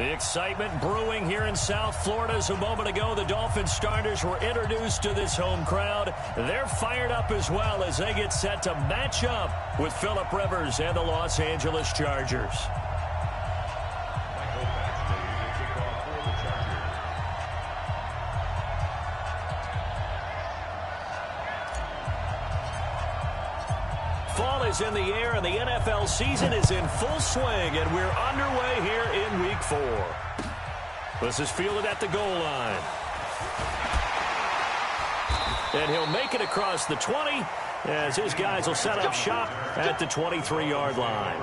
The excitement brewing here in South Florida as a moment ago the Dolphins starters were introduced to this home crowd. They're fired up as well as they get set to match up with Phillip Rivers and the Los Angeles Chargers. Fall is in the air, and the NFL season is in full swing, and we're underway here in Week 4. This is fielded at the goal line. And he'll make it across the 20 as his guys will set up shop at the 23-yard line.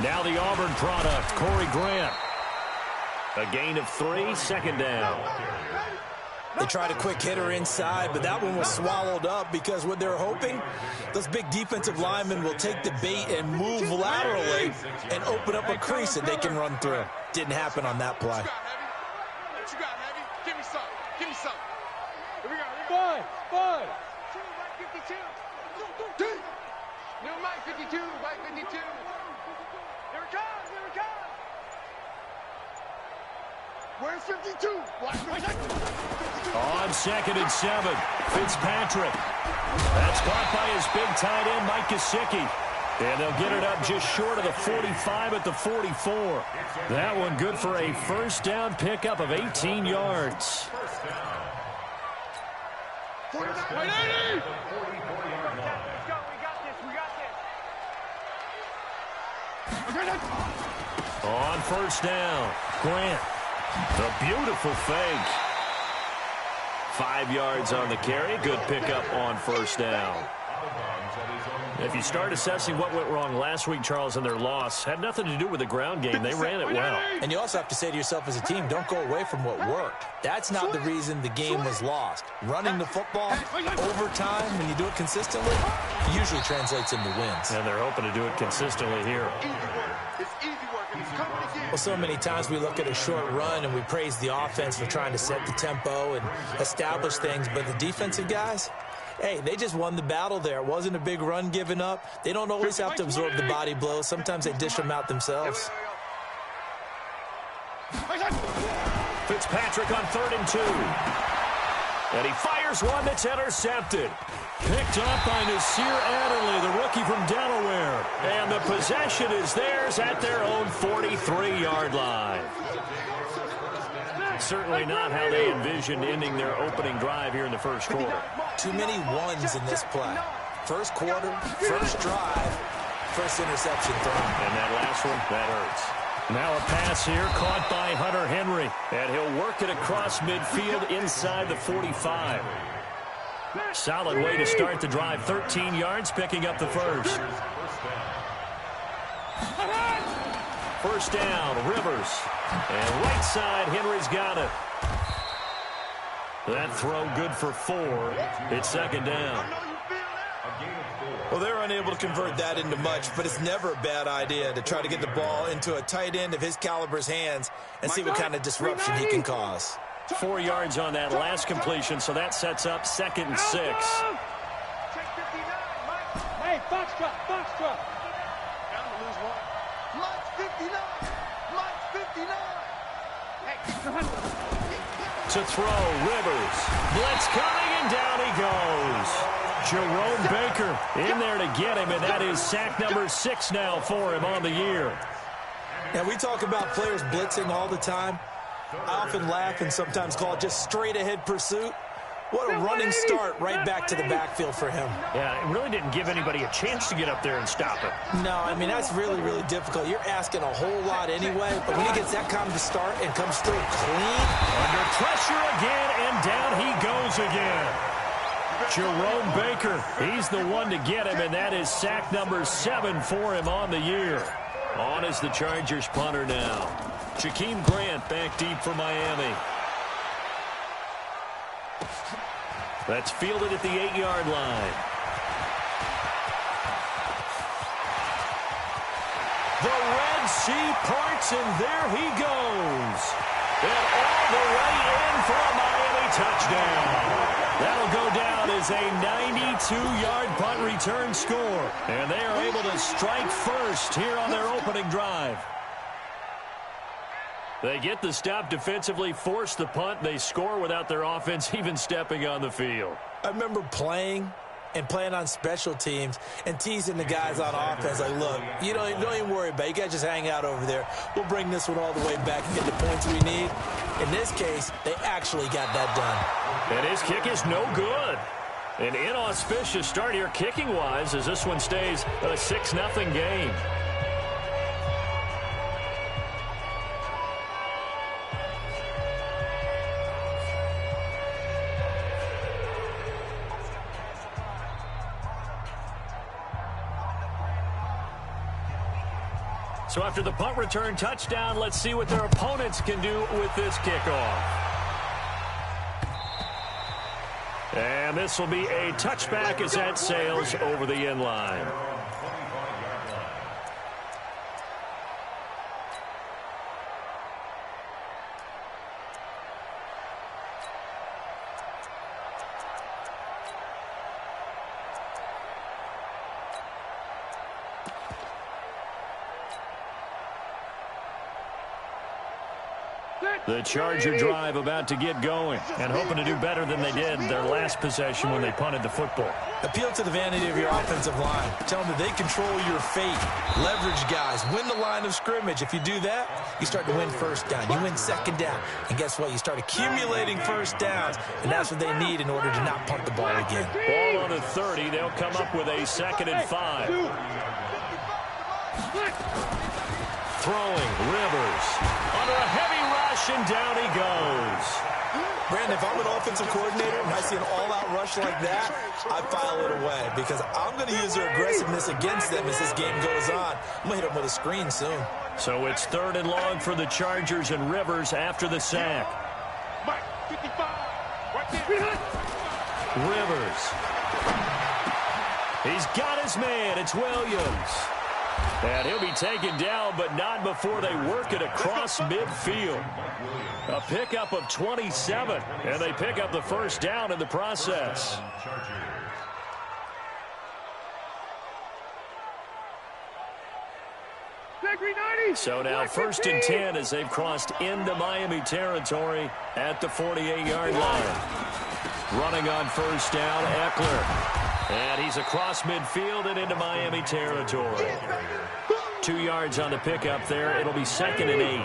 Now the Auburn product, Corey Grant. A gain of 3, second down. They tried a quick hitter inside, but that one was swallowed up because what they're hoping, those big defensive linemen will take the bait and move laterally and open up a crease that they can run through. Didn't happen on that play. What you got, Heavy? Give me some. Give me some. Here we go. Five. White 52. New Mike 52. White 52. Here it comes. Where's 52? On 2nd and 7, Fitzpatrick. That's caught by his big tight end, Mike Gesicki. And they'll get it up just short of the 45 at the 44. That one good for a first down pickup of 18 yards. Let's go. We got this. On first down, Grant. The beautiful fake. 5 yards on the carry. Good pickup on first down. If you start assessing what went wrong last week, Charles, in their loss, had nothing to do with the ground game. They ran it well. And you also have to say to yourself as a team, don't go away from what worked. That's not the reason the game was lost. Running the football over time, when you do it consistently, usually translates into wins. And they're hoping to do it consistently here. It's easy work. It's coming again. Well, so many times we look at a short run and we praise the offense for trying to set the tempo and establish things, but the defensive guys, hey, they just won the battle there. It wasn't a big run given up. They don't always have to absorb the body blows. Sometimes they dish them out themselves. Fitzpatrick on 3rd and 2. And he fires one that's intercepted. Picked up by Nasir Adderley, the rookie from Delaware. And the possession is theirs at their own 43-yard line. Certainly not how they envisioned ending their opening drive here in the first quarter. Too many ones in this play. First quarter, first drive, first interception thrown. And that last one, that hurts. Now a pass here caught by Hunter Henry. And he'll work it across midfield inside the 45. Solid way to start the drive. 13 yards, picking up the first. First down, Rivers. And right side, Henry's got it. That throw good for 4. It's second down. Well, they're unable to convert that into much, but it's never a bad idea to try to get the ball into a tight end of his caliber's hands and see what kind of disruption he can cause. 4 yards on that last completion, so that sets up 2nd and 6. Hey, Foxtrot. Mike's 59. To throw, Rivers. Blitz coming, and down he goes. Jerome Baker in there to get him, and that is sack number 6 now for him on the year. And we talk about players blitzing all the time. I often laugh and sometimes call it just straight-ahead pursuit. What a running start right back to the backfield for him. Yeah, it really didn't give anybody a chance to get up there and stop it. No, I mean, that's really, really difficult. You're asking a whole lot anyway, but when he gets that kind of start and comes through clean. Under pressure again, and down he goes again. Jerome Baker, he's the one to get him, and that is sack number 7 for him on the year. On is the Chargers punter now. Jakeem Grant back deep for Miami. That's fielded at the 8-yard line. The Red Sea parts, and there he goes. And all the way in for a Miami touchdown. That'll go down as a 92-yard punt return score. And they are able to strike first here on their opening drive. They get the stop defensively, force the punt. They score without their offense even stepping on the field. I remember playing on special teams and teasing the guys on offense like, look, you don't even worry about it. You guys just hang out over there. We'll bring this one all the way back and get the points we need. In this case, they actually got that done. And his kick is no good. An inauspicious start here kicking-wise as this one stays a 6-0 game. So after the punt return touchdown, let's see what their opponents can do with this kickoff. And this will be a touchback as that sails over the end line. The Charger drive about to get going and hoping to do better than they did their last possession when they punted the football. Appeal to the vanity of your offensive line. Tell them that they control your fate. Leverage guys. Win the line of scrimmage. If you do that, you start to win first down. You win second down. And guess what? You start accumulating first downs, and that's what they need in order to not punt the ball again. Ball on the 30. They'll come up with a 2nd and 5. Throwing, Rivers. Under a heavy rush, and down he goes. Brandon, if I'm an offensive coordinator and I see an all-out rush like that, I file it away because I'm going to use their aggressiveness against them as this game goes on. I'm going to hit them with a screen soon. So it's 3rd and long for the Chargers and Rivers after the sack. Rivers. He's got his man. It's Williams. And he'll be taken down, but not before they work it across midfield. A pickup of 27, and they pick up the first down in the process. So now 1st and 10 as they've crossed into Miami territory at the 48-yard line. Running on first down, Eckler. And he's across midfield and into Miami territory. 2 yards on the pickup there. It'll be 2nd and 8.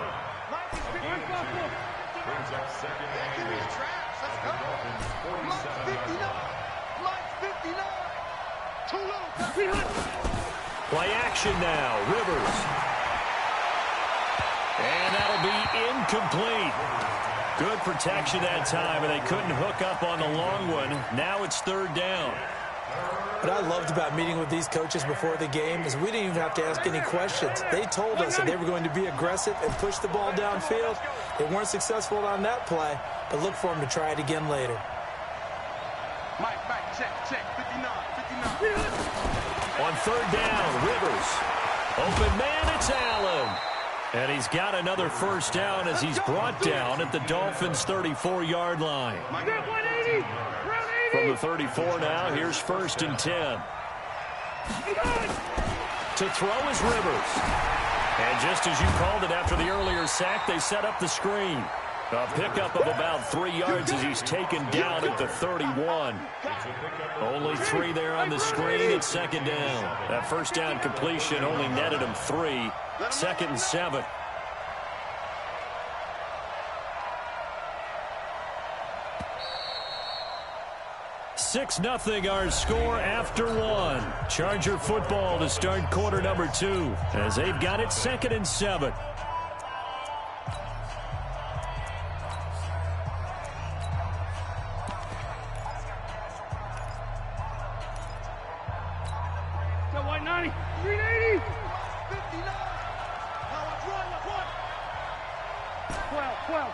Play action now. Rivers. And that'll be incomplete. Good protection that time, and they couldn't hook up on the long one. Now it's 3rd down. What I loved about meeting with these coaches before the game is we didn't even have to ask any questions. They told us that they were going to be aggressive and push the ball downfield. They weren't successful on that play, but look for them to try it again later. Mike, check, 59. On 3rd down, Rivers. Open man, it's Allen. And he's got another first down as he's brought down at the Dolphins' 34-yard line. From the 34 now, here's 1st and 10. To throw is Rivers. And just as you called it after the earlier sack, they set up the screen. A pickup of about 3 yards as he's taken down at the 31. Only 3 there on the screen. It's 2nd down. That first down completion only netted him 3. 2nd and 7. Six 0 our score after 1. Charger football to start quarter number 2 as they've got it 2nd and 7. White 90, 380, 59. Now watch run.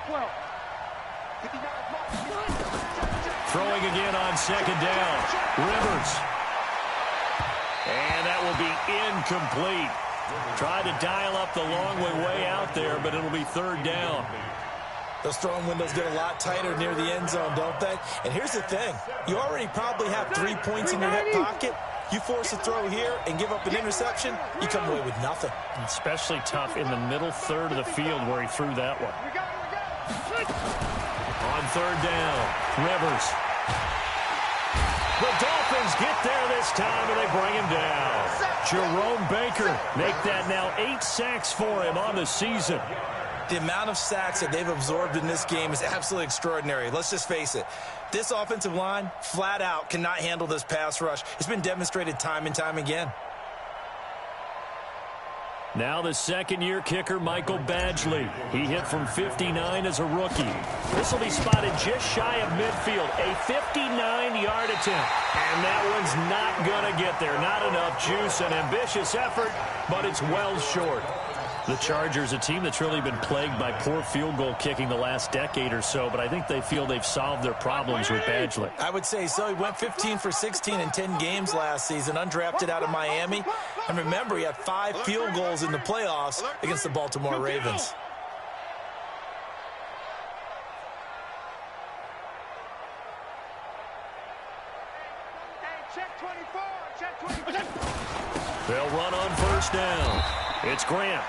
12. 59. Throwing again on 2nd down. Rivers. And that will be incomplete. Tried to dial up the long way out there, but it'll be third down. Those throwing windows get a lot tighter near the end zone, don't they? And here's the thing. You already probably have 3 points in your hip pocket. You force a throw here and give up an interception, you come away with nothing. Especially tough in the middle third of the field where he threw that one. On third down, Rivers. The Dolphins get there this time, and they bring him down. Jerome Baker make that now 8 sacks for him on the season. The amount of sacks that they've absorbed in this game is absolutely extraordinary. Let's just face it. This offensive line, flat out, cannot handle this pass rush. It's been demonstrated time and time again. Now the second-year kicker, Michael Badgley. He hit from 59 as a rookie. This will be spotted just shy of midfield. A 59-yard attempt. And that one's not going to get there. Not enough juice, an ambitious effort, but it's well short. The Chargers, a team that's really been plagued by poor field goal kicking the last decade or so, but I think they feel they've solved their problems with Badgley. I would say so. He went 15 for 16 in 10 games last season, undrafted out of Miami. And remember, he had 5 field goals in the playoffs against the Baltimore Ravens. They'll run on first down. It's Grant.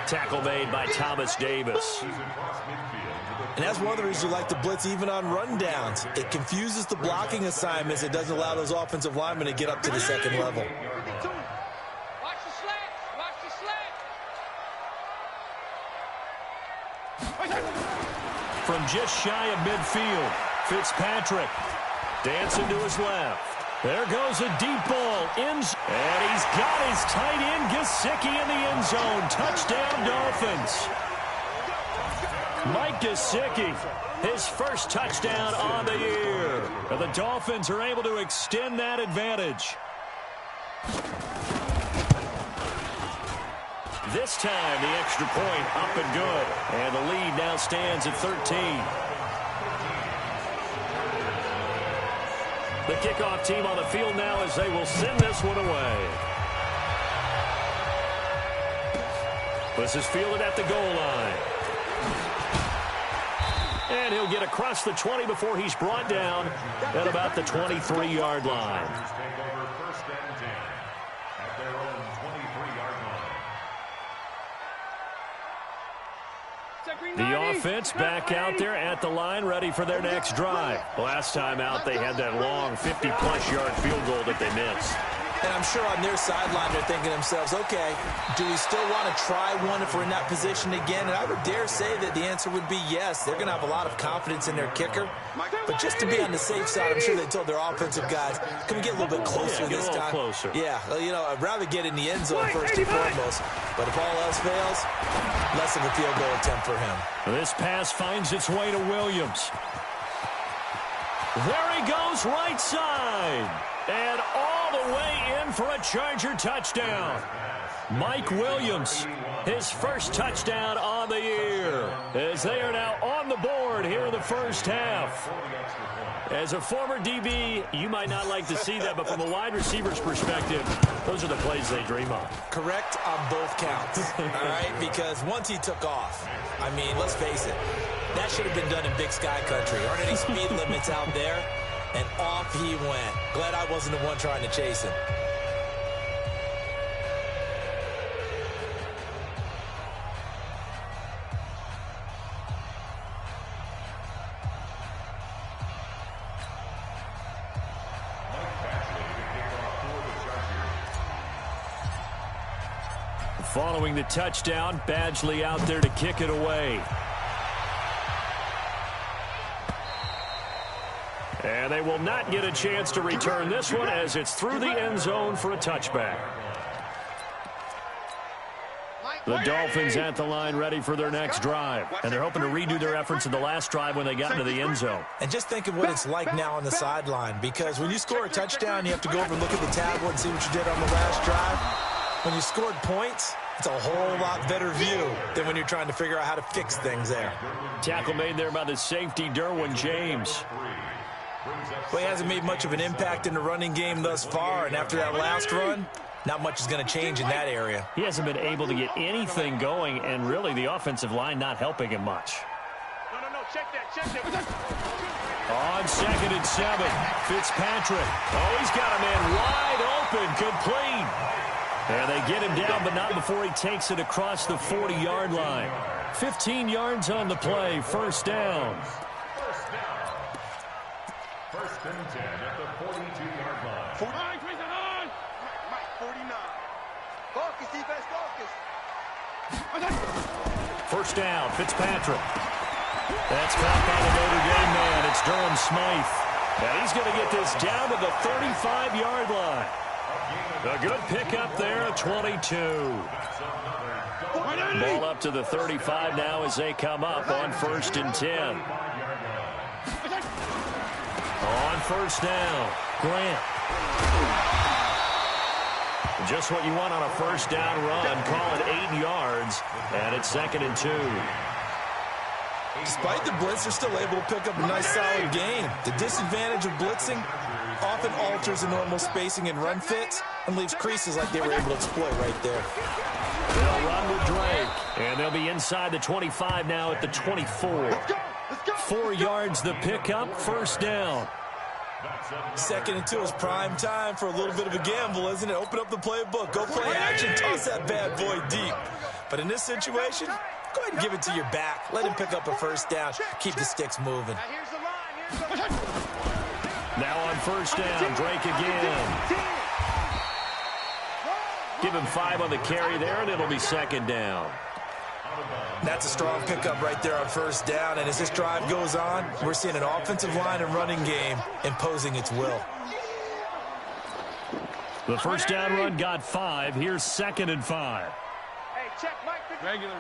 Tackle made by Thomas Davis. And that's one of the reasons you like to blitz even on rundowns. It confuses the blocking assignments. It doesn't allow those offensive linemen to get up to the second level. Watch the slats. Watch the slats. From just shy of midfield, Fitzpatrick dancing to his left. There goes a deep ball. And he's got his tight end, Gesicki, in the end zone. Touchdown, Dolphins. Mike Gesicki, his first touchdown on the year. And the Dolphins are able to extend that advantage. This time, the extra point up and good. And the lead now stands at 13. The kickoff team on the field now as they will send this one away. This is fielded at the goal line. And he'll get across the 20 before he's brought down at about the 23-yard line. The offense back out there at the line, ready for their next drive. Last time out, they had that long 50-plus yard field goal that they missed. And I'm sure on their sideline they're thinking to themselves, okay, do we still want to try one if we're in that position again? And I would dare say that the answer would be yes. They're going to have a lot of confidence in their kicker. But just to be on the safe side, I'm sure they told their offensive guys, can we get a little bit closer this time? Closer. Yeah, well, you know, I'd rather get in the end zone first and foremost. But if all else fails, less of a field goal attempt for him. This pass finds its way to Williams. There he goes, right side. And all the way in for a Charger touchdown. Mike Williams, his first touchdown on the year, as they are now on the board here in the first half. As a former DB, you might not like to see that, but from a wide receiver's perspective, those are the plays they dream of. Correct on both counts, all right? Because once he took off, I mean, let's face it, that should have been done in Big Sky Country. Aren't any speed limits out there? And off he went. Glad I wasn't the one trying to chase him. Following the touchdown, Badgley out there to kick it away. And they will not get a chance to return this one as it's through the end zone for a touchback. The Dolphins at the line ready for their next drive. And they're hoping to redo their efforts in the last drive when they got into the end zone. And just think of what it's like now on the sideline, because when you score a touchdown, you have to go over and look at the tablet and see what you did on the last drive. When you scored points, it's a whole lot better view than when you're trying to figure out how to fix things there. Tackle made there by the safety, Derwin James. Well, he hasn't made much of an impact in the running game thus far, and after that last run, not much is going to change in that area. He hasn't been able to get anything going, and really the offensive line not helping him much. No, check that. On 2nd and 7, Fitzpatrick. Oh, he's got a man wide open, complete. And they get him down, but not before he takes it across the 40-yard line. 15 yards on the play, first down. First and 10 at the 42-yard line. 49. Mike, 49. Focus, defense, focus. First down, Fitzpatrick. That's caught by the Notre Dame man. It's Durham Smythe. And he's going to get this down to the 35-yard line. A good pickup there, 22. Ball up to the 35 now as they come up on 1st and 10. On first down, Grant. Just what you want on a first down run. Call it 8 yards, and it's 2nd and 2. Despite the blitz, they're still able to pick up a nice solid gain. The disadvantage of blitzing often alters the normal spacing and run fits and leaves creases like they were able to exploit right there. They'll run with Drake, and they'll be inside the 25 now at the 24. 4 yards the pickup, first down. 2nd and 2 is prime time for a little bit of a gamble, isn't it? Open up the playbook, go play action, toss that bad boy deep. But in this situation, go ahead and give it to your back. Let him pick up a first down. Keep the sticks moving. Now on first down, Drake again. Give him 5 on the carry there, and it'll be 2nd down. That's a strong pickup right there on first down. And as this drive goes on, we're seeing an offensive line and running game imposing its will. The first down run got 5. Here's 2nd and 5. Hey, check, Mike. Regular.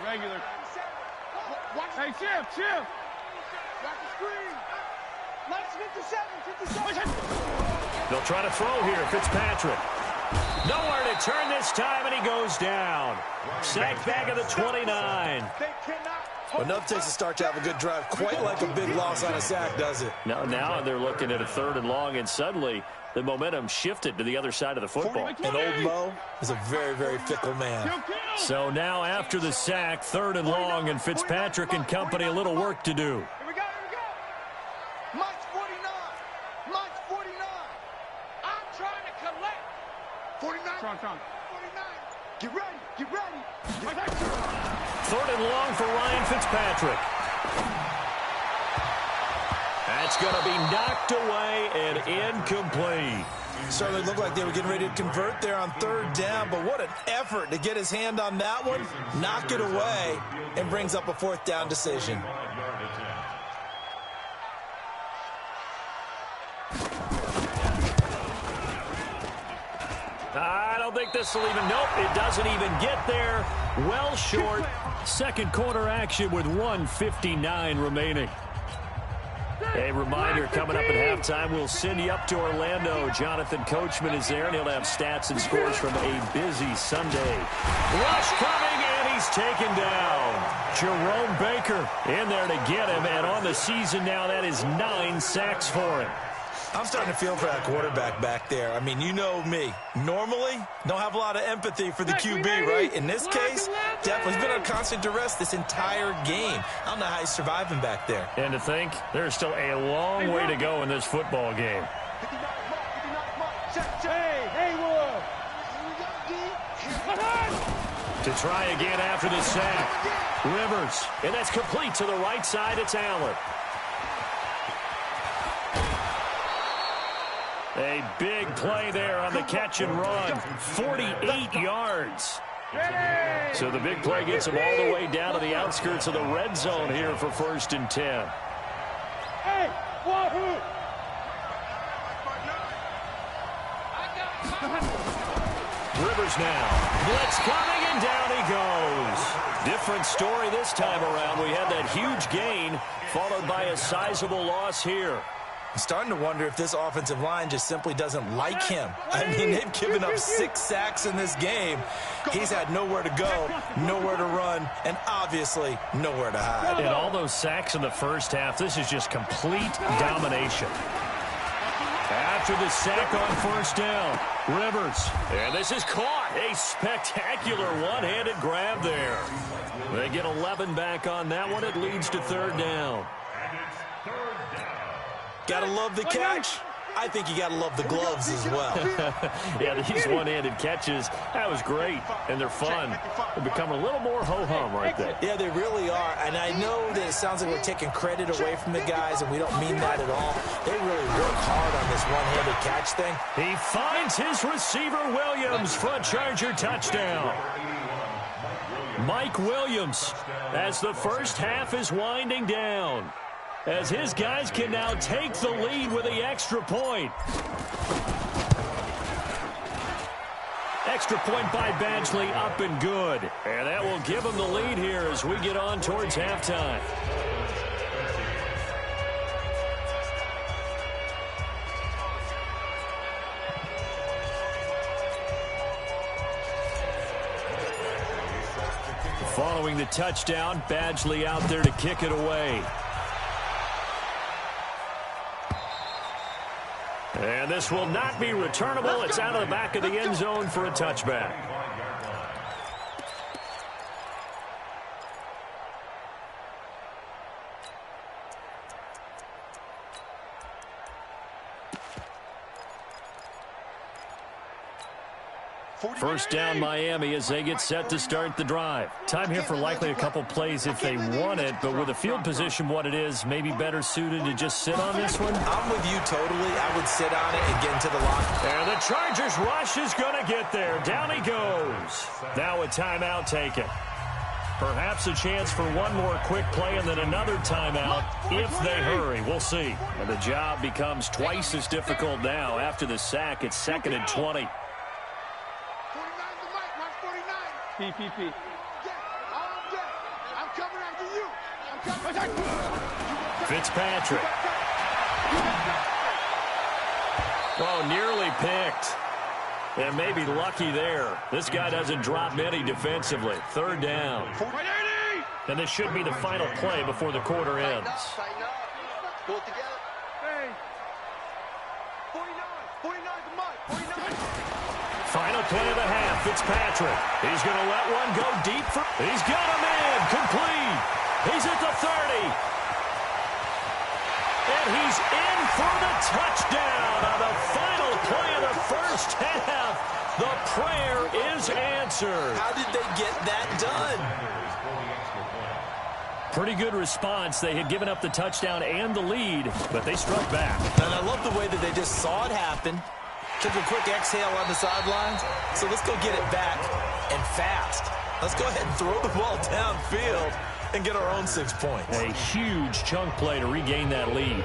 Hey, chill. Watch the screen. Mike's 57. They'll try to throw here, Fitzpatrick. Nowhere to turn this time, and he goes down. Sacked back at the 29. But enough takes a start to have a good drive. Quite like a big loss on a sack, does it? Now they're looking at a 3rd and long, and suddenly the momentum shifted to the other side of the football. And old Mo is a very, very fickle man. So now after the sack, 3rd and long, and Fitzpatrick and company a little work to do. Here we go. Mike's 49. I'm trying to collect. 49. 49. Get ready. 3rd and long for Ryan Fitzpatrick. That's going to be knocked away and incomplete. Certainly looked like they were getting ready to convert there on 3rd down, but what an effort to get his hand on that one, knock it away, and brings up a 4th down decision. I don't think this will even, nope, it doesn't even get there. Well short. Second quarter action with 1:59 remaining. A reminder, coming up at halftime, we'll send you up to Orlando. Jonathan Coachman is there, and he'll have stats and scores from a busy Sunday. Rush coming, and he's taken down. Jerome Baker in there to get him, and on the season now, that is 9 sacks for him. I'm starting to feel for that quarterback back there. I mean, you know me. Normally, don't have a lot of empathy for the QB, right? In this case, definitely he's been on constant duress this entire game. I don't know how he's surviving back there. And to think, there's still a long way to go in this football game. To try again after the sack. Rivers, and that's complete to the right side. It's Allen. A big play there on the catch and run. 48 yards. So the big play gets him all the way down to the outskirts of the red zone here for 1st and 10. Hey, Wahoo! Rivers now. Blitz coming, and down he goes. Different story this time around. We had that huge gain, followed by a sizable loss here. I'm starting to wonder if this offensive line just simply doesn't like him. I mean, they've given up 6 sacks in this game. He's had nowhere to go, nowhere to run, and obviously nowhere to hide. And all those sacks in the first half, this is just complete domination. At after the sack on first down. Rivers. And this is caught. A spectacular one-handed grab there. They get 11 back on that one. It leads to third down. Gotta love the catch. I think you gotta love the gloves as well. Yeah, these one-handed catches, that was great, and they're fun. They become a little more ho-hum right there. Yeah, they really are, and I know that it sounds like we're taking credit away from the guys, and we don't mean that at all. They really work hard on this one-handed catch thing. He finds his receiver, Williams, for a Charger touchdown. Mike Williams, as the first half is winding down, as his guys can now take the lead with the extra point. Extra point by Badgley, up and good. And that will give him the lead here as we get on towards halftime. Following the touchdown, Badgley out there to kick it away. And this will not be returnable. It's out of the back of the end zone for a touchback. First down, Miami, as they get set to start the drive. Time here for likely a couple plays if they want it, but with the field position what it is, maybe better suited to just sit on this one? I'm with you totally. I would sit on it and get into the lock. And the Chargers rush is going to get there. Down he goes. Now a timeout taken. Perhaps a chance for one more quick play and then another timeout if they hurry. We'll see. And the job becomes twice as difficult now. After the sack, it's 2nd and 20. PPP. I'm coming after you. I'm coming. Fitzpatrick. Oh, nearly picked. And maybe lucky there. This guy doesn't drop many defensively. Third down. And this should be the final play before the quarter ends. Pull it together. Hey. 49. Final play of the half, Fitzpatrick. He's going to let one go deep. He's got a man, complete. He's at the 30. And he's in for the touchdown on the final play of the first half. The prayer is answered. How did they get that done? Pretty good response. They had given up the touchdown and the lead, but they struck back. And I love the way that they just saw it happen. Took a quick exhale on the sidelines. So let's go get it back and fast. Let's go ahead and throw the ball downfield and get our own 6 points. A huge chunk play to regain that lead.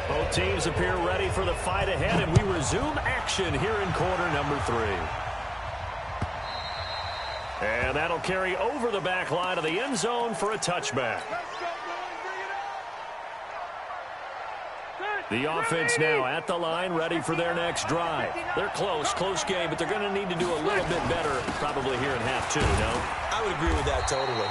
Both teams appear ready for the fight ahead, and we resume action here in quarter number 3. And that'll carry over the back line of the end zone for a touchback. The offense now at the line, ready for their next drive. They're close game, but they're going to need to do a little bit better probably here in half 2, no? I would agree with that totally.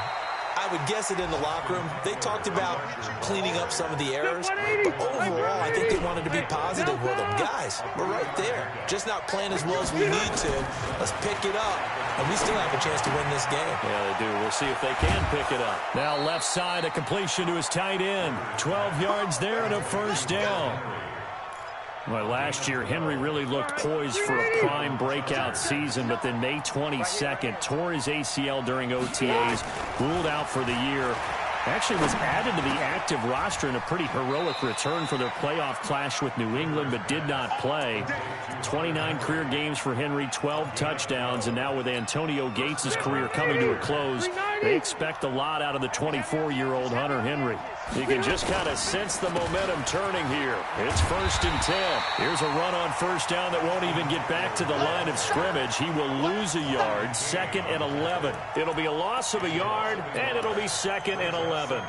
I would guess it in the locker room. They talked about cleaning up some of the errors, but overall, I think they wanted to be positive with them. Guys, we're right there. Just not playing as well as we need to. Let's pick it up, and we still have a chance to win this game. Yeah, they do. We'll see if they can pick it up. Now left side, a completion to his tight end. 12 yards there and a first down. Well, last year, Henry really looked poised for a prime breakout season, but then May 22nd, tore his ACL during OTAs, ruled out for the year. Actually was added to the active roster in a pretty heroic return for their playoff clash with New England, but did not play. 29 career games for Henry, 12 touchdowns, and now with Antonio Gates' career coming to a close, they expect a lot out of the 24-year-old Hunter Henry. You can just kind of sense the momentum turning here. It's 1st and 10. Here's a run on first down that won't even get back to the line of scrimmage. He will lose a yard, 2nd and 11. It'll be a loss of a yard, and it'll be 2nd and 11.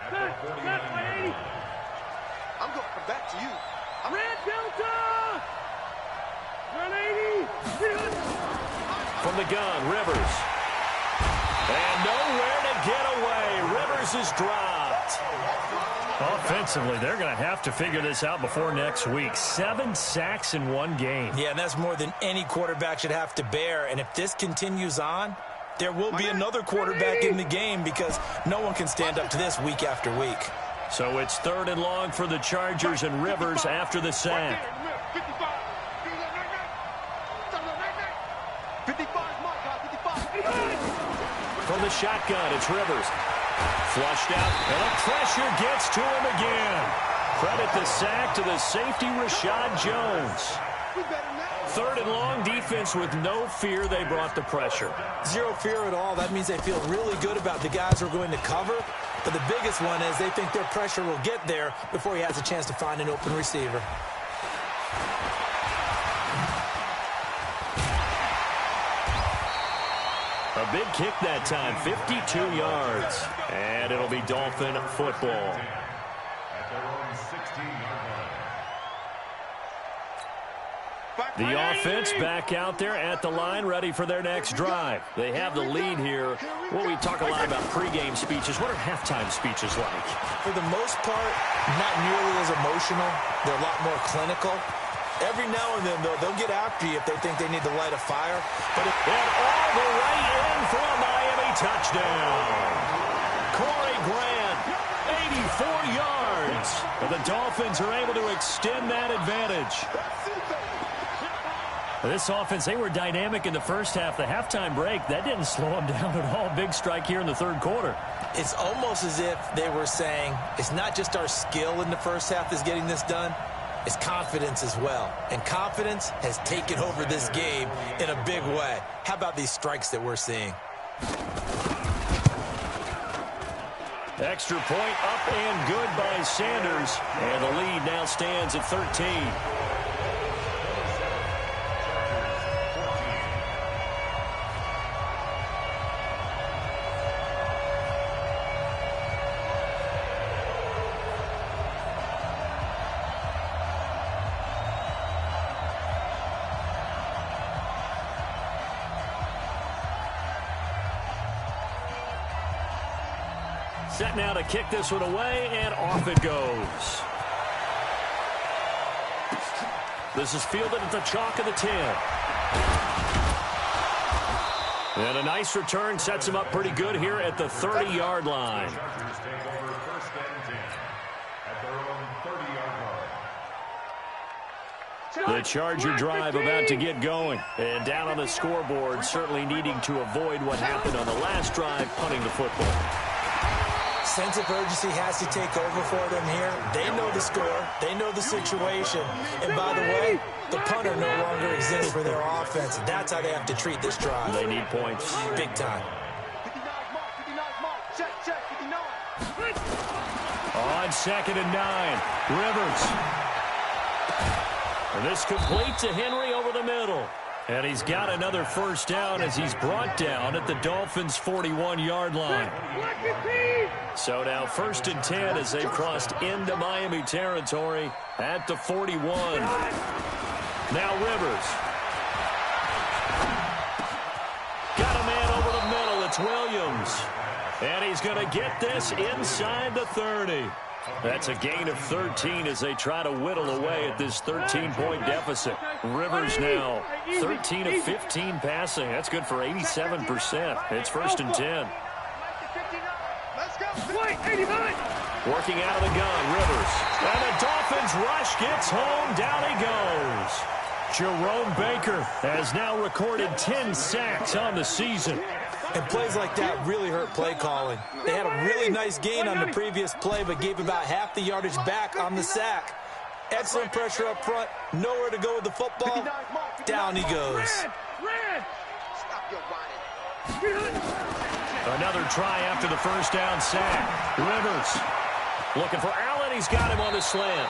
I'm going back to you. Red Delta! 180! From the gun, Rivers. And nowhere to get away. Rivers is dropped. Offensively, they're going to have to figure this out before next week. 7 sacks in one game. Yeah, and that's more than any quarterback should have to bear. And if this continues on, there will be another quarterback in the game because no one can stand up to this week after week. So it's 3rd and long for the Chargers and Rivers after the sack. 55. From the shotgun, it's Rivers. Flushed out, and the pressure gets to him again. Credit the sack to the safety, Rashad Jones. 3rd and long, defense with no fear. They brought the pressure. Zero fear at all. That means they feel really good about the guys who are going to cover. But the biggest one is they think their pressure will get there before he has a chance to find an open receiver. A big kick that time, 52 yards. And it'll be Dolphin football. The offense back out there at the line, ready for their next drive. They have the lead here. Well, we talk a lot about pregame speeches. What are halftime speeches like? For the most part, not nearly as emotional. They're a lot more clinical. Every now and then, though, they'll get after you if they think they need to light a fire. But if and all the way in for a Miami touchdown. Corey Grant, 84 yards. But the Dolphins are able to extend that advantage. This offense, they were dynamic in the first half. The halftime break, that didn't slow them down at all. Big strike here in the 3rd quarter. It's almost as if they were saying, it's not just our skill in the first half that's getting this done. It's confidence as well. And confidence has taken over this game in a big way. How about these strikes that we're seeing? Extra point up and good by Sanders. And the lead now stands at 13. Set now to kick this one away, and off it goes. This is fielded at the chalk of the 10. And a nice return sets him up pretty good here at the 30-yard line. The Charger drive about to get going. And down on the scoreboard, certainly needing to avoid what happened on the last drive, punting the football. Sense of urgency has to take over for them here. They know the score. They know the situation. And by the way, the punter no longer exists for their offense. That's how they have to treat this drive. They need points. Big time. On 2nd and 9, Rivers. And this complete to Henry over the middle. And he's got another first down as he's brought down at the Dolphins' 41-yard line. So now 1st and 10 as they've crossed into Miami territory at the 41. Now Rivers. Got a man over the middle. It's Williams. And he's going to get this inside the 30. That's a gain of 13 as they try to whittle away at this 13-point deficit. Rivers now 13 of 15 passing. That's good for 87%. It's 1st and 10. Working out of the gun, Rivers. And the Dolphins rush gets home. Down he goes. Jerome Baker has now recorded 10 sacks on the season. And plays like that really hurt play calling. They had a really nice gain on the previous play, but gave about half the yardage back on the sack. Excellent pressure up front. Nowhere to go with the football. Down he goes. Another try after the first down sack. Rivers looking for Allen. He's got him on the slant.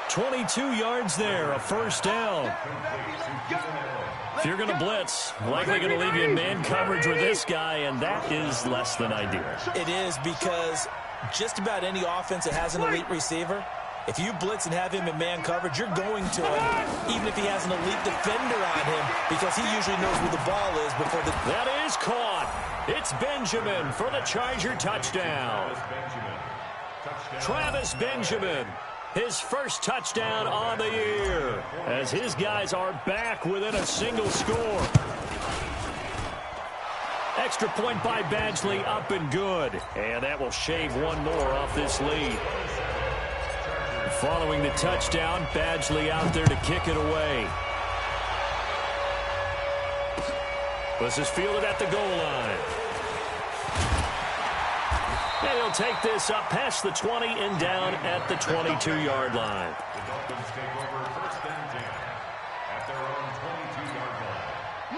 22 yards there, a first down. If you're going to blitz, likely going to leave you in man coverage with this guy, and that is less than ideal. It is because just about any offense that has an elite receiver, if you blitz and have him in man coverage, you're going to him, even if he has an elite defender on him, because he usually knows where the ball is before the... That is caught. It's Benjamin for the Charger touchdown. Travis Benjamin, his first touchdown on the year, as his guys are back within a single score. Extra point by Badgley, up and good. And that will shave one more off this lead. Following the touchdown, Badgley out there to kick it away. This is fielded at the goal line. And he'll take this up past the 20 and down at the 22-yard line. The Dolphins take over first and 10 at their own 22-yard line.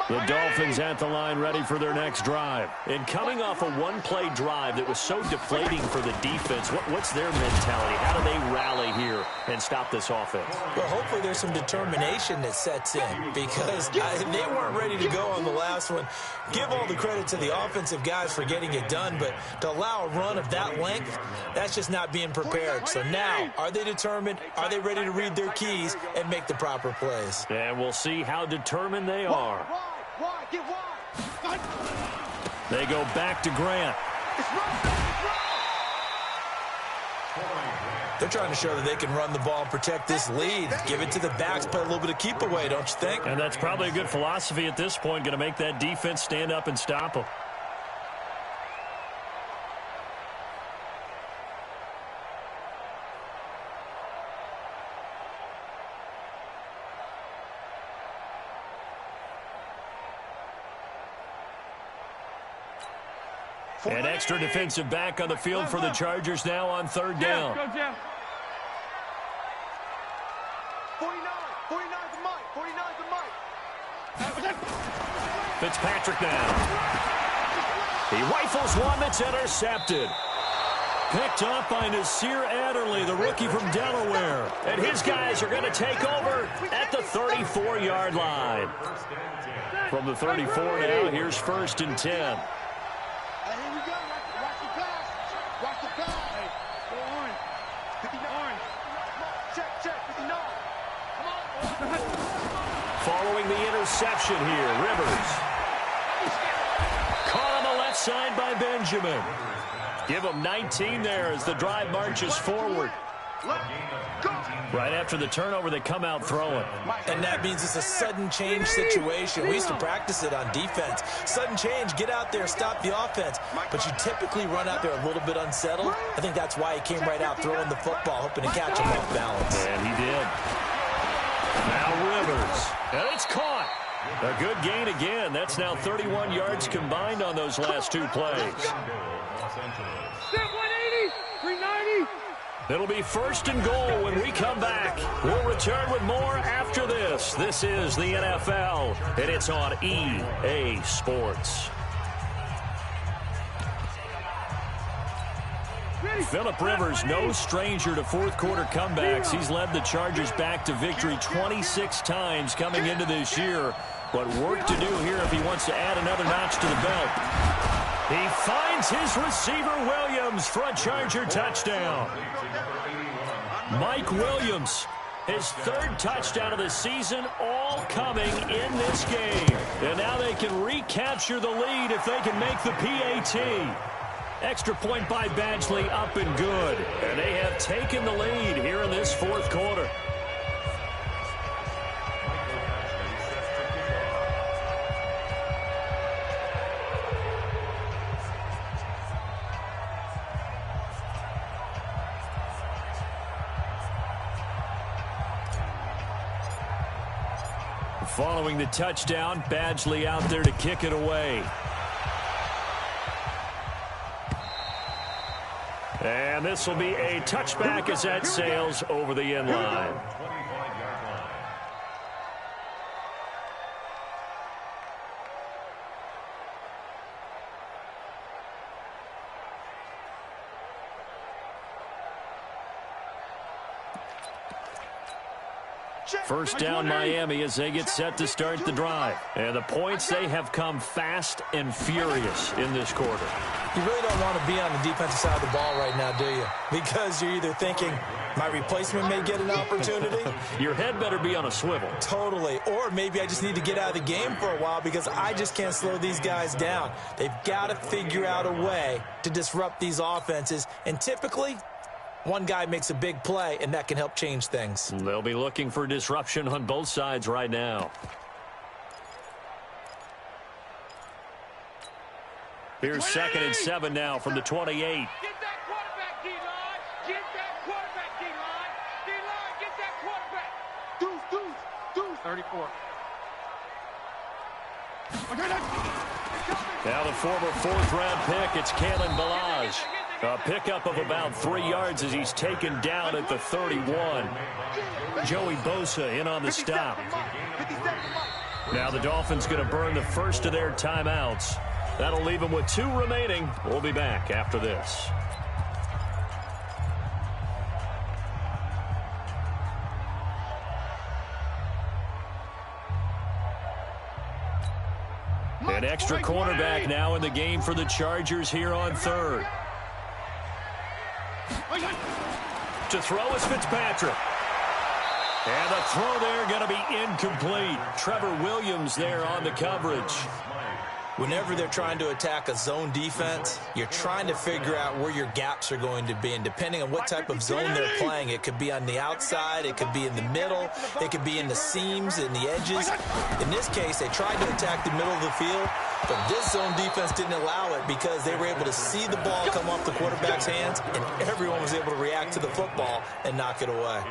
The Dolphins at the line ready for their next drive. And coming off a one-play drive that was so deflating for the defense, what's their mentality? How do they rally here and stop this offense? Well, hopefully there's some determination that sets in, because they weren't ready to go on the last one. Give all the credit to the offensive guys for getting it done, but to allow a run of that length, that's just not being prepared. So now, are they determined? Are they ready to read their keys and make the proper plays? And we'll see how determined they are. They go back to Grant. They're trying to show that they can run the ball and protect this lead. Give it to the backs, play a little bit of keep away, don't you think? And that's probably a good philosophy at this point, going to make that defense stand up and stop them. An extra defensive back on the field for the Chargers now on third down. 49 the mic. 49 the mic. Fitzpatrick now. He rifles one that's intercepted. Picked off by Nasir Adderley, the rookie from Delaware. And his guys are going to take over at the 34-yard line. From the 34 now, here's first and 10. Following the interception here, Rivers. Caught on the left side by Benjamin. Give him 19 there as the drive marches forward. Right after the turnover, they come out throwing. And that means it's a sudden change situation. We used to practice it on defense. Sudden change, get out there, stop the offense. But you typically run out there a little bit unsettled. I think that's why he came right out throwing the football, hoping to catch him off balance. And he did. Now Rivers. And it's caught. A good gain again. That's now 31 yards combined on those last two plays. 180, 390. It'll be first and goal when we come back. We'll return with more after this. This is the NFL, and it's on EA Sports. Phillip Rivers, no stranger to fourth-quarter comebacks. He's led the Chargers back to victory 26 times coming into this year. But work to do here if he wants to add another notch to the belt. He finds his receiver, Williams, for a Charger touchdown. Mike Williams, his third touchdown of the season, all coming in this game. And now they can recapture the lead if they can make the PAT. Extra point by Badgley, up and good. And they have taken the lead here in this fourth quarter. Following the touchdown, Badgley out there to kick it away. And this will be a touchback as that sails over the end line. First down Miami as they get set to start the drive. And the points, they have come fast and furious in this quarter. You really don't want to be on the defensive side of the ball right now, do you? Because you're either thinking, my replacement may get an opportunity. Your head better be on a swivel. Totally. Or maybe I just need to get out of the game for a while because I just can't slow these guys down. They've got to figure out a way to disrupt these offenses. And typically, one guy makes a big play, and that can help change things. They'll be looking for disruption on both sides right now. Here's 2nd and 7 now from the 28. Get that quarterback, D-line. Get that quarterback, D-line. D-line, get that quarterback. Deuce. 34. Now the former 4th-round pick, it's Kalen Balaj. A pickup of about 3 yards as he's taken down at the 31. Joey Bosa in on the stop. Now the Dolphins going to burn the first of their timeouts. That'll leave them with 2 remaining. We'll be back after this. An extra cornerback now in the game for the Chargers here on 3rd. To throw is Fitzpatrick. And the throw there going to be incomplete. Trevor Williams there on the coverage. Whenever they're trying to attack a zone defense, you're trying to figure out where your gaps are going to be. And depending on what type of zone they're playing, it could be on the outside, it could be in the middle, it could be in the seams and the edges. In this case, they tried to attack the middle of the field, but this zone defense didn't allow it because they were able to see the ball come off the quarterback's hands, and everyone was able to react to the football and knock it away.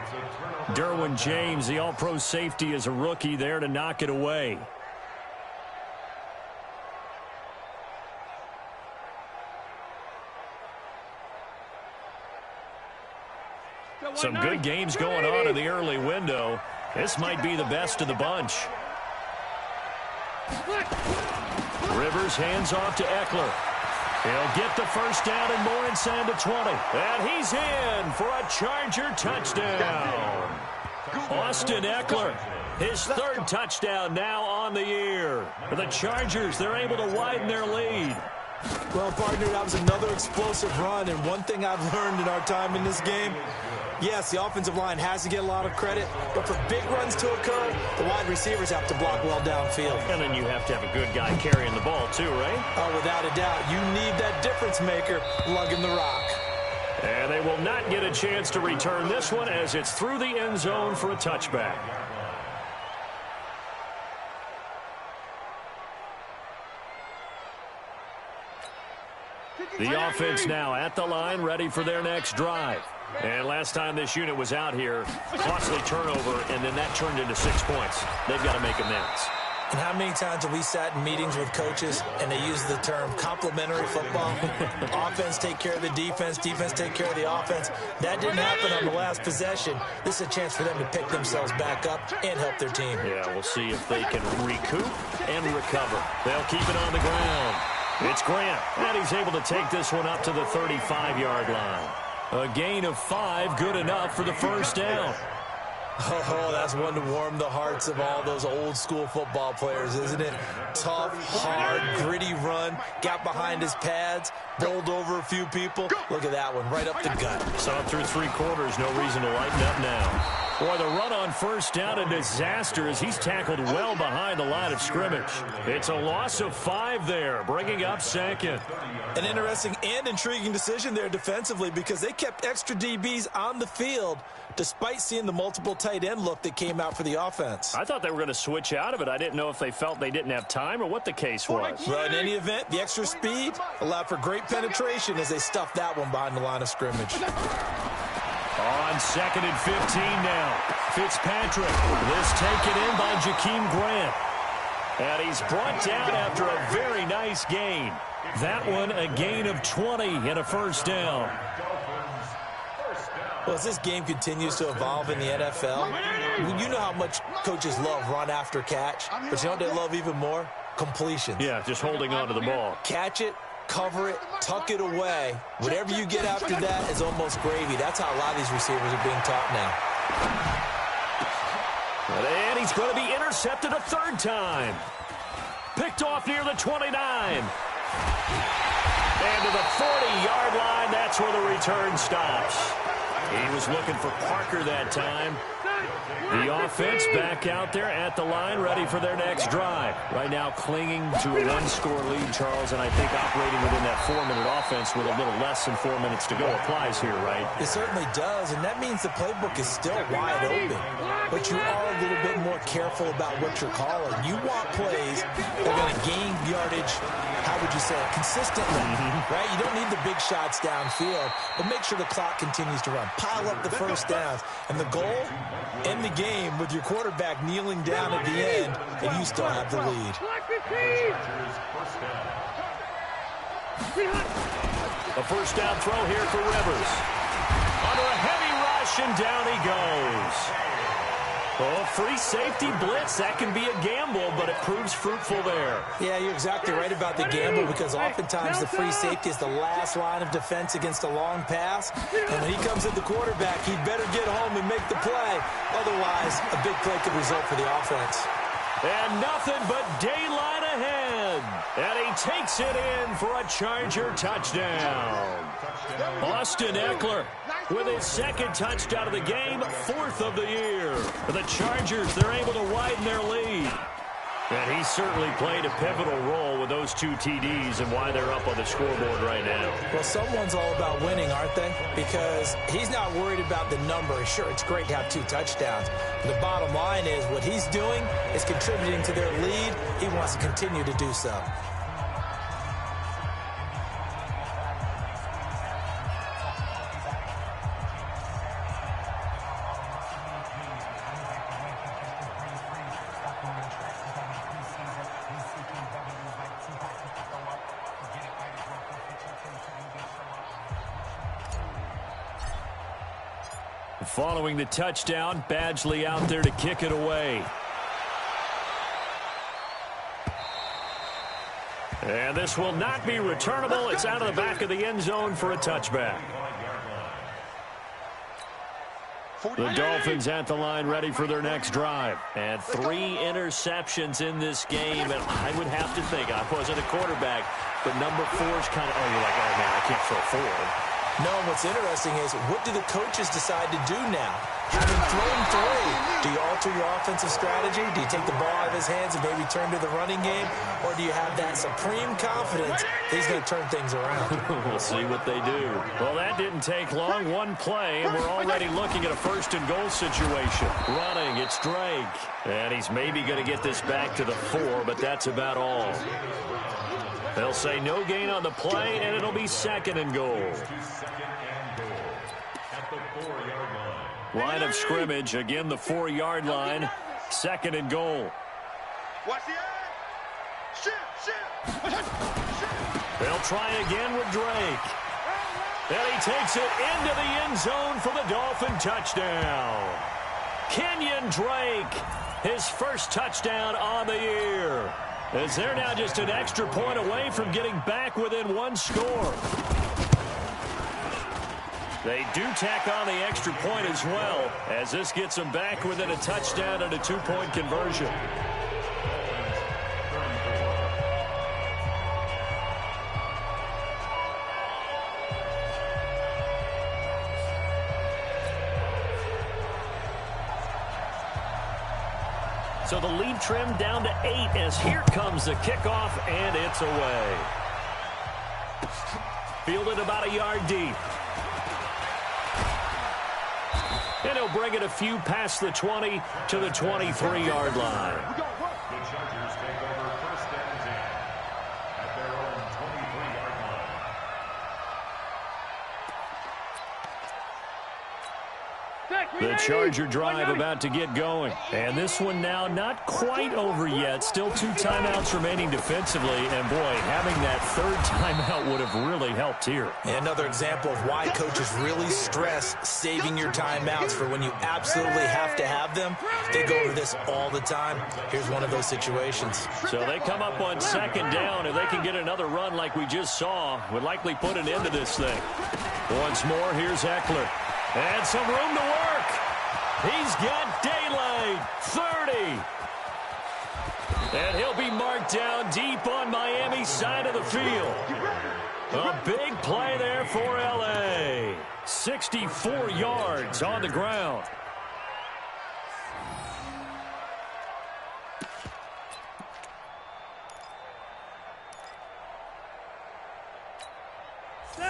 Derwin James, the all-pro safety, is a rookie there to knock it away. Some good games going on in the early window. This might be the best of the bunch. Rivers hands off to Eckler. He'll get the first down and more inside the 20. And he's in for a Charger touchdown. Austin Eckler, his 3rd touchdown now on the year. For the Chargers, they're able to widen their lead. Well, partner, that was another explosive run, and one thing I've learned in our time in this game, yes, the offensive line has to get a lot of credit, but for big runs to occur, the wide receivers have to block well downfield. And then you have to have a good guy carrying the ball too, right? Oh, without a doubt. You need that difference maker lugging the rock. And they will not get a chance to return this one as it's through the end zone for a touchback. The offense now at the line, ready for their next drive. And last time this unit was out here, costly turnover, and then that turned into 6 points. They've got to make amends. And how many times have we sat in meetings with coaches and they use the term complementary football? Offense take care of the defense, defense take care of the offense. That didn't happen on the last possession. This is a chance for them to pick themselves back up and help their team. Yeah, we'll see if they can recoup and recover. They'll keep it on the ground. It's Grant, and he's able to take this one up to the 35-yard line. A gain of 5, good enough for the first down. Oh, that's one to warm the hearts of all those old-school football players, isn't it? Tough, hard, gritty run, got behind his pads, bowled over a few people. Look at that one, right up the gut. Saw through 3 quarters, no reason to lighten up now. Boy, the run on first down, a disaster as he's tackled well behind the line of scrimmage. It's a loss of 5 there, bringing up 2nd. An interesting and intriguing decision there defensively because they kept extra DBs on the field despite seeing the multiple tight end look that came out for the offense. I thought they were going to switch out of it. I didn't know if they felt they didn't have time or what the case was. Well, in any event, the extra speed allowed for great penetration as they stuffed that one behind the line of scrimmage. On 2nd and 15 now. Fitzpatrick. This taken in by Jakeem Grant. And he's brought down after a very nice gain. That one a gain of 20 and a first down. Well, as this game continues to evolve in the NFL, you know how much coaches love run after catch, but you know what they love even more? Completions. Yeah, just holding on to the ball. Catch it, cover it, tuck it away. Whatever you get after that is almost gravy. That's how a lot of these receivers are being taught now. And he's going to be intercepted a 3rd time. Picked off near the 29. And to the 40-yard line, that's where the return stops. He was looking for Parker that time. The offense back out there at the line, ready for their next drive. Right now clinging to a one-score lead, Charles, and I think operating within that 4-minute offense with a little less than 4 minutes to go applies here, right? It certainly does, and that means the playbook is still wide open. But you are a little bit more careful about what you're calling. You want plays that are going to gain yardage, how would you say it, consistently, right? You don't need the big shots downfield, but make sure the clock continues to run. Pile up the first downs. And the goal, end the game with your quarterback kneeling down at the end, and you still have the lead. A first down throw here for Rivers. Under a heavy rush, and down he goes. Oh, free safety blitz. That can be a gamble, but it proves fruitful there. Yeah, you're exactly right about the gamble, because oftentimes the free safety is the last line of defense against a long pass. And when he comes at the quarterback, he better get home and make the play. Otherwise, a big play could result for the offense. And nothing but daylight ahead. And he takes it in for a Charger touchdown. Austin Eckler with his second touchdown of the game, 4th of the year. For the Chargers, they're able to widen their lead. And he certainly played a pivotal role with those 2 TDs and why they're up on the scoreboard right now. Well, someone's all about winning, aren't they? Because he's not worried about the number. Sure, it's great to have 2 touchdowns. But the bottom line is what he's doing is contributing to their lead. He wants to continue to do so. Following the touchdown, Badgley out there to kick it away. And this will not be returnable. It's out of the back of the end zone for a touchback. The Dolphins at the line, ready for their next drive. And 3 interceptions in this game. And I would have to think, I wasn't a quarterback, but number 4 is kind of, you're like, oh, man, I can't throw 4. No, what's interesting is, what do the coaches decide to do now? Having thrown 3, do you alter your offensive strategy? Do you take the ball out of his hands and maybe turn to the running game? Or do you have that supreme confidence that he's going to turn things around? We'll see what they do. Well, that didn't take long. 1 play, and we're already looking at a 1st and goal situation. Running, it's Drake. And he's maybe going to get this back to the 4, but that's about all. They'll say no gain on the play, and it'll be 2nd and goal. Line of scrimmage, again the 4-yard line, 2nd and goal. Watch the eye. Shift. They'll try again with Drake. And he takes it into the end zone for the Dolphin touchdown. Kenyon Drake, his 1st touchdown on the year. As they're now just an extra point away from getting back within 1 score. They do tack on the extra point as well, as this gets them back within a touchdown and a 2-point conversion. So the lead trimmed down to 8 as here comes the kickoff, and it's away. Fielded about a yard deep. And he'll bring it a few past the 20 to the 23-yard line. The Chargers take over 1st and 10 at their own 23-yard line. The Charger drive about to get going. And this one now not quite over yet. Still 2 timeouts remaining defensively. And, boy, having that 3rd timeout would have really helped here. Another example of why coaches really stress saving your timeouts for when you absolutely have to have them. They go over this all the time. Here's one of those situations. So they come up on 2nd down. If they can get another run like we just saw, would likely put an end to this thing. Once more, here's Eckler. And some room to work. He's got daylight. 30. And he'll be marked down deep on Miami's side of the field. A big play there for L.A. 64 yards on the ground.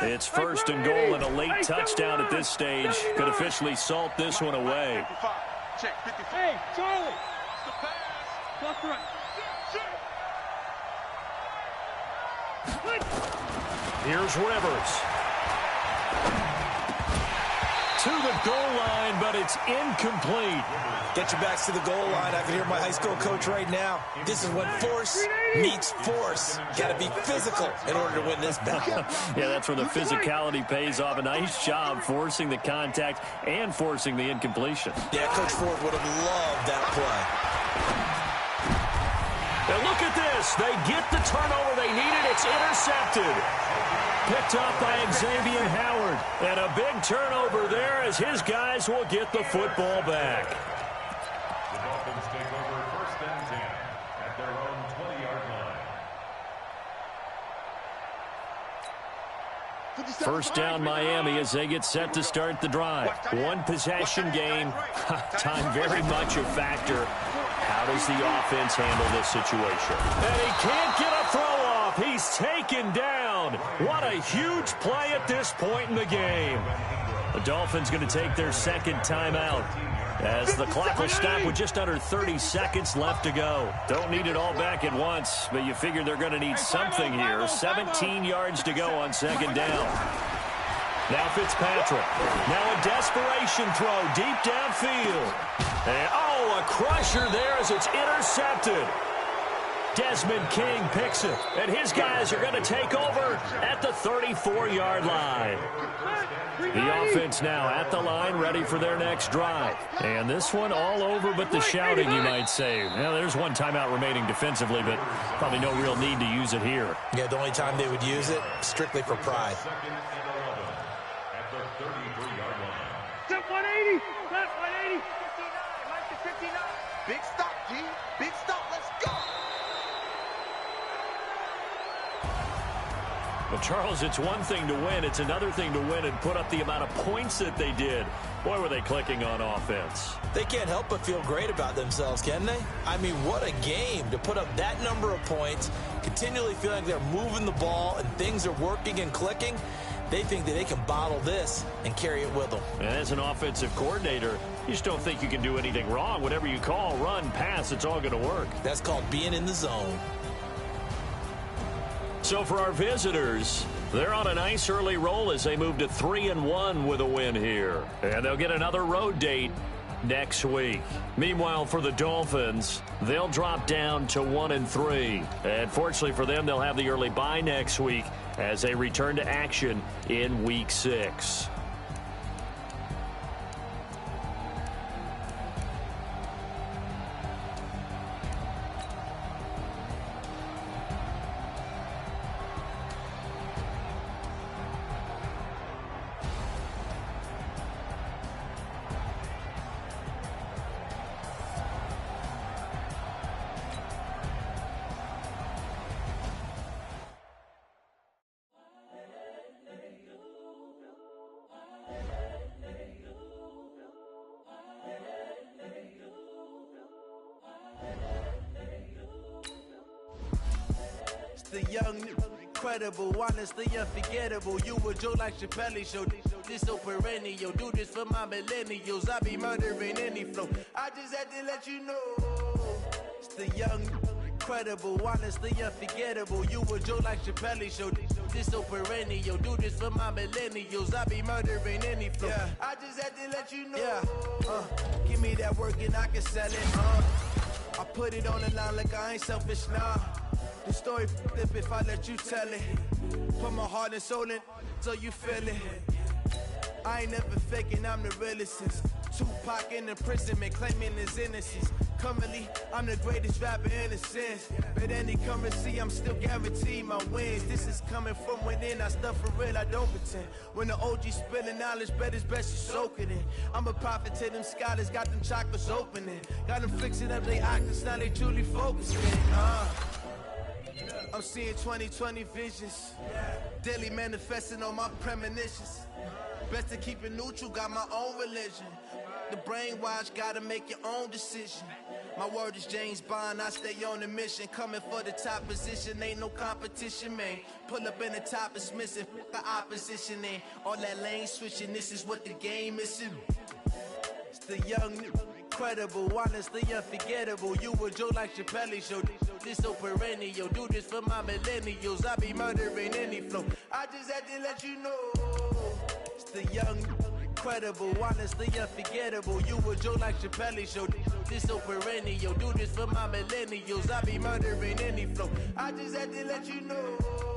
It's first and goal and a late touchdown at this stage. Could officially salt this one away. Hey, Charlie. The pass. Left right. Here's Rivers. To the goal line, but it's incomplete. Get your backs to the goal line. I can hear my high school coach right now. This is when force meets force. Got to be physical in order to win this battle. Yeah, that's where the physicality pays off. A nice job forcing the contact and forcing the incompletion. Yeah, Coach Ford would have loved that play. And look at this. They get the turnover they needed. It's intercepted. Picked up by Xavier Howard. And a big turnover there as his guys will get the football back. The Dolphins take over first and 10 at their own 20-yard line. First down Miami as they get set to start the drive. One possession game. Time very much a factor. How does the offense handle this situation? And he can't get a throw off. He's taken down. What a huge play at this point in the game. The Dolphins going to take their second timeout as the clock will stop with just under 30 seconds left to go. Don't need it all back at once, but you figure they're going to need something here. 17 yards to go on second down. Now Fitzpatrick. Now a desperation throw deep downfield. And, oh, a crusher there as it's intercepted. Desmond King picks it, and his guys are going to take over at the 34-yard line. The offense now at the line, ready for their next drive. And this one all over but the shouting, you might say. Now, there's one timeout remaining defensively, but probably no real need to use it here. Yeah, the only time they would use it, strictly for pride. Second and 11 at the 33-yard line. Step 180. Step 180. 59. Mike to 59. Big stop, G. Big stop. Let's go. Well, Charles, it's one thing to win. It's another thing to win and put up the amount of points that they did. Boy, were they clicking on offense. They can't help but feel great about themselves, can they? I mean, what a game to put up that number of points, continually feeling like they're moving the ball and things are working and clicking. They think that they can bottle this and carry it with them. And as an offensive coordinator, you just don't think you can do anything wrong. Whatever you call, run, pass, it's all going to work. That's called being in the zone. So for our visitors, they're on a nice early roll as they move to 3-1 with a win here. And they'll get another road date next week. Meanwhile, for the Dolphins, they'll drop down to 1-3. And fortunately for them, they'll have the early bye next week as they return to action in Week 6. The young, incredible, honestly unforgettable. You a Joe like Chappelle show. This so perennial. Do this for my millennials. I be murdering any flow. I just had to let you know. It's the young, incredible, honestly unforgettable. You a Joe like Chappelle show. This so perennial. Do this for my millennials. I be murdering any flow. Yeah. I just had to let you know. Yeah. Give me that work and I can sell it. I put it on the line like I ain't selfish now. The story flip if I let you tell it. Put my heart and soul in so you feel it. I ain't never faking, I'm the realest since Tupac in imprisonment, claiming his innocence. Currently, I'm the greatest rapper in a sense. But any currency, I'm still guaranteed my wins. This is coming from within, I stuff for real, I don't pretend. When the OG spilling knowledge, bet it's best you soak it in. I'm a prophet to them scholars, got them chakras opening. Got them fixing up they octaves, now they truly focusing. I'm seeing 20/20 visions. Daily manifesting on my premonitions. Best to keep it neutral, got my own religion. The brainwash, gotta make your own decision. My word is James Bond, I stay on the mission. Coming for the top position, ain't no competition, man. Pull up in the top, it's missing, the opposition in. All that lane switching, this is what the game is. It's the young, incredible, honestly unforgettable. You a Joe like Chappelle show. This so perennial, do this for my millennials. I be murdering any flow. I just had to let you know. It's the young, incredible, honestly unforgettable. You a Joe like Chappelle show. This so perennial, do this for my millennials. I be murdering any flow. I just had to let you know.